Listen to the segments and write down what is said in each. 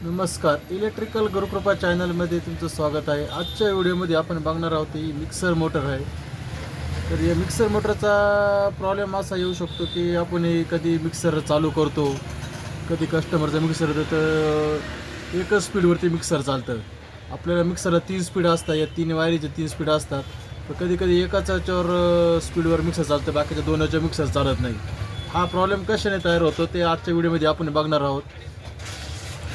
नमस्कार. इलेक्ट्रिकल गुरुकृपा चॅनलमध्ये तुमचं स्वागत आहे. आजच्या व्हिडिओमध्ये आपण बघणार आहोत ही मिक्सर मोटर आहे. तर या मिक्सर मोटरचा प्रॉब्लेम असा येऊ शकतो की आपण कधी मिक्सर चालू करतो, कधी कस्टमरचा मिक्सर येतं तर एकच स्पीडवरती मिक्सर चालतं. आपल्याला मिक्सरला 3 स्पीड असतात, या 3 वायरीचे 3 स्पीड असतात. तर कधी कधी एकाच याच्यावर स्पीडवर मिक्सर चालतं, बाकीच्या 2 याच्या मिक्सर चालत नाही. हा प्रॉब्लेम कशाने तयार होतो ते आजच्या व्हिडिओमध्ये आपण बघणार आहोत.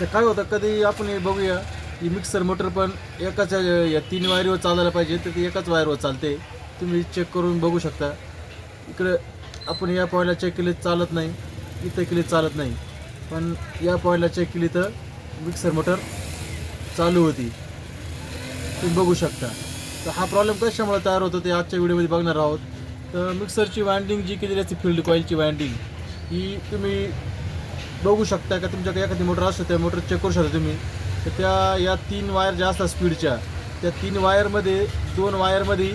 तर काय होतं, कधी आपण बघूया की मिक्सर मोटर पण एकाच या 3 वायरीवर चालायला पाहिजे, तर ती एकाच वायरवर चालते. तुम्ही चेक करून बघू शकता. इकडं आपण या पॉईंटला चेक केली चालत नाही, इथं केली चालत नाही, पण या पॉईंटला चेक केली तर मिक्सर मोटर चालू होती, तुम्ही बघू शकता. तर हा प्रॉब्लेम कशामुळे तयार होतो ते आजच्या व्हिडिओमध्ये बघणार आहोत. तर मिक्सरची वायंडिंग जी केलेली असते, फील्ड कॉईलची वायंडिंग, ही तुम्ही बघू शकता का तुमच्याकडे एखादी मोटर असते, त्या मोटर चेक करू शकता तुम्ही. तर या 3 वायर ज्या असतात स्पीडच्या, त्या 3 वायरमध्ये 2 वायरमध्ये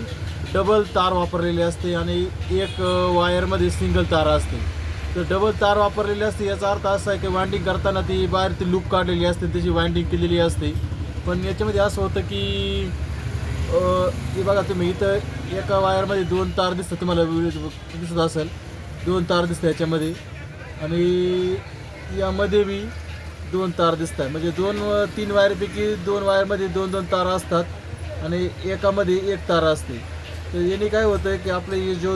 डबल तार वापरलेली असते आणि एक वायरमध्ये सिंगल तार असते. तर डबल तार वापरलेली असते याचा अर्थ असा आहे की वायंडिंग करताना ती बाहेर ती लूप काढलेली असते, त्याची वायंडिंग केलेली असते. पण याच्यामध्ये असं होतं की हे बघा तुम्ही, इथं एका वायरमध्ये 2 तार दिसतात, तुम्हाला दिसत असेल 2 तार दिसतात याच्यामध्ये, आणि यामध्ये बी 2 तार दिसत आहे. म्हणजे 3 वायरपैकी 2 वायरमध्ये 2-2 तार असतात आणि एकामध्ये 1 तार असते. तर याने काय होतं आहे की आपले हे जो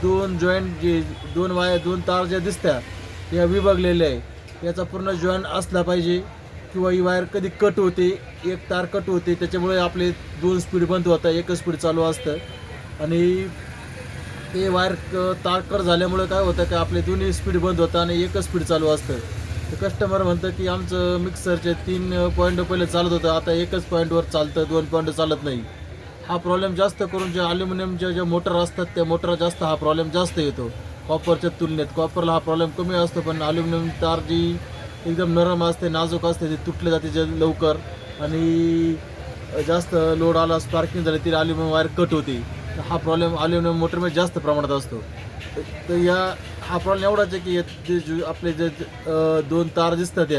2 जॉईंट, जे 2 तार ज्या दिसतात या विभागलेल्या आहे, याचा पूर्ण जॉईंट असला पाहिजे. किंवा ही वायर कधी कट होते, एक तार कट होते, त्याच्यामुळे आपले 2 स्पीड बंद होतात, एकच स्पीड चालू असतं. आणि ते वायर तार कट झाल्यामुळे काय होतं की आपले दोन्ही स्पीड बंद होतं आणि एकच स्पीड चालू असतं. तर कस्टमर म्हणतं की आमचं मिक्सरचे 3 पॉईंट पहिले चालत होतं, आता एकच पॉईंटवर चालतं, 2 पॉईंट चालत नाही. हा प्रॉब्लेम जास्त करून जे ॲल्युमिनियमच्या ज्या मोटर असतात त्या मोटरला जास्त हा प्रॉब्लेम जास्त येतो कॉपरच्या तुलनेत. कॉपरला हा प्रॉब्लेम कमी असतो, पण ॲल्युमिनियम तार जी एकदम नरम असते, नाजूक असते, ती तुटले जाते जे लवकर, आणि जास्त लोड आला, स्पार्किंग झाली, ती ॲल्युमिनियम वायर कट होते. हा प्रॉब्लेम ॲल्युमिनियम मोटरमध्ये जास्त प्रमाणात असतो. तर हा प्रॉब्लेम एवढाच आहे की जे आपले जे 2 तार दिसतात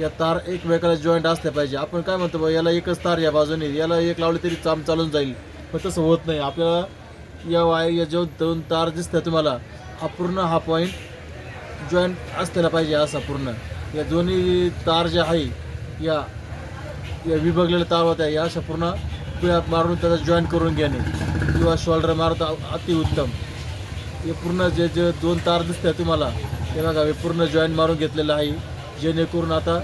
या तार एकमेकाला जॉईंट असल्या पाहिजे. आपण काय म्हणतो बा, याला एकच तार या बाजूने, याला एक लावली तरी काम चालून जाईल, पण तसं होत नाही. आपल्याला या वायर, या जो 2 तार दिसतात तुम्हाला, हा पॉईंट जॉईंट असलेला पाहिजे असा पूर्ण. या दोन्ही तार ज्या आहे या विभागलेल्या तार होत्या, या अशा पूर्ण पिळा मारून त्याचा जॉईंट करून घेणे किंवा शोल्डर मारता अतिउत्तम. हे पूर्ण जे 2 तार दिसतात तुम्हाला, हे बघा, हे पूर्ण जॉईंट मारून घेतलेलं आहे, जेणेकरून आता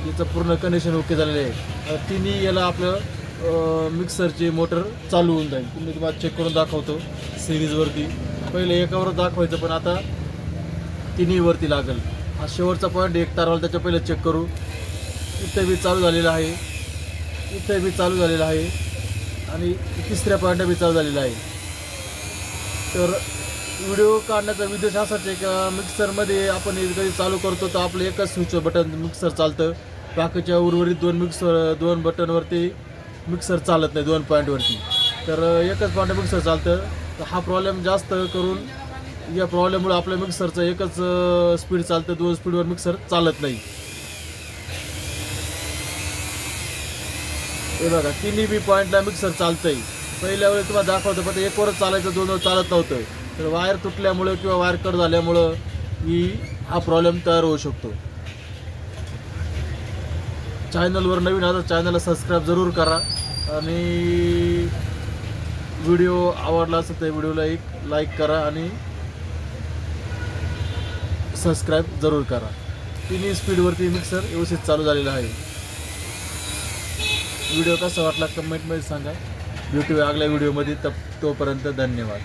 याचं पूर्ण कनेक्शन ओके झालेलं आहे. तिन्ही याला आपलं मिक्सरची मोटर चालू होऊन जाईल. तुम्हाला चेक करून दाखवतो सिरीजवरती. पहिले एकावर दाखवायचं, पण आता तिन्हीवरती लागेल. हा शेवटचा पॉईंट 1 तारवाला, त्याच्या पहिले चेक करू. इथं बी चालू झालेलं आहे, इथं बी चालू झालेलं आहे, आणि 3ऱ्या पॉईंटला बी चालू झालेलं आहे. तर व्हिडिओ काढण्याचा उद्देश असाच आहे का, मिक्सरमध्ये आपण कधी चालू करतो तर आपलं एकच स्विच बटन मिक्सर चालतं, बाकीच्या उर्वरित 2 बटनवरती मिक्सर चालत नाही, 2 पॉईंटवरती. तर एकच पॉईंट मिक्सर चालतं. तर हा प्रॉब्लेम जास्त करून, या प्रॉब्लेममुळे आपल्या मिक्सरचं एकच स्पीड चालतं, 2 स्पीडवर मिक्सर चालत नाही. हे बघा, तिन्ही बी पॉईंटला मिक्सर चालतंय. पहिल्या वेळी तुम्हाला दाखवतं, पण एकवरच चालायचं, 2वर चालत नव्हतं. तर वायर तुटल्यामुळं किंवा वायर कट झाल्यामुळं हा प्रॉब्लेम तयार होऊ शकतो. चॅनलवर नवीन आता चॅनलला सबस्क्राईब जरूर करा, आणि व्हिडिओ आवडला असेल तर व्हिडिओला एक लाईक करा आणि सबस्क्राईब जरूर करा. तिन्ही स्पीडवरती मिक्सर व्यवस्थित चालू झालेला आहे. व्हिडिओ कसा वाटला कमेंटमध्ये सांगा. भेटूया आगल्या व्हिडिओमध्ये. तोपर्यंत धन्यवाद.